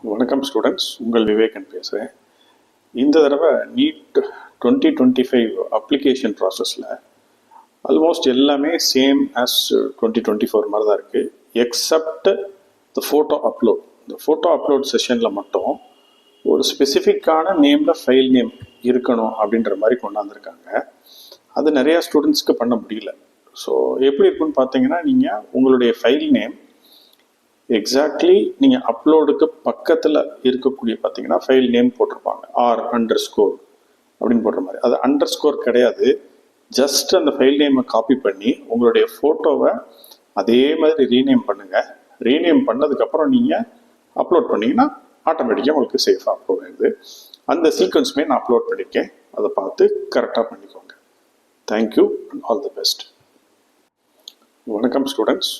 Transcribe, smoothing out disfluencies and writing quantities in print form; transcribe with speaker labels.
Speaker 1: வணக்கம் ஸ்டூடெண்ட்ஸ், உங்கள் விவேகன் பேசுகிறேன். இந்த தடவை நீட் 2025 அப்ளிகேஷன் ப்ராசஸில் ஆல்மோஸ்ட் எல்லாமே சேம் ஆஸ் 2024 மாதிரி தான் இருக்குது, எக்ஸப்ட் த ஃபோட்டோ அப்லோட். இந்த ஃபோட்டோ அப்லோட் செஷனில் மட்டும் ஒரு ஸ்பெசிஃபிக்கான நேமில் ஃபைல் நேம் இருக்கணும் அப்படின்ற மாதிரி கொண்டாந்துருக்காங்க. அது நிறையா ஸ்டூடெண்ட்ஸ்க்கு பண்ண முடியல. ஸோ எப்படி இருக்குன்னு பார்த்தீங்கன்னா, நீங்கள் உங்களுடைய ஃபைல் நேம் எக்ஸாக்ட்லி நீங்கள் அப்லோடுக்கு பக்கத்தில் இருக்கக்கூடிய பார்த்தீங்கன்னா ஃபைல் நேம் போட்டிருப்பாங்க, R__ அப்படின்னு போடுற மாதிரி. அது அண்டர்ஸ்கோர் கிடையாது, ஜஸ்ட் அந்த ஃபைல் நேமை காப்பி பண்ணி உங்களுடைய ஃபோட்டோவை அதே மாதிரி ரீநேம் பண்ணுங்கள். ரீநேம் பண்ணதுக்கப்புறம் நீங்கள் அப்லோட் பண்ணிங்கன்னா ஆட்டோமேட்டிக்காக உங்களுக்கு சேஃபாக அப்லோட் ஆகுது. அந்த சீக்வன்ஸுமே நான் அப்லோட் பண்ணியிருக்கேன், அதை பார்த்து கரெக்டாக பண்ணிக்கோங்க. Thank you and all the best. வணக்கம் ஸ்டூடெண்ட்ஸ்.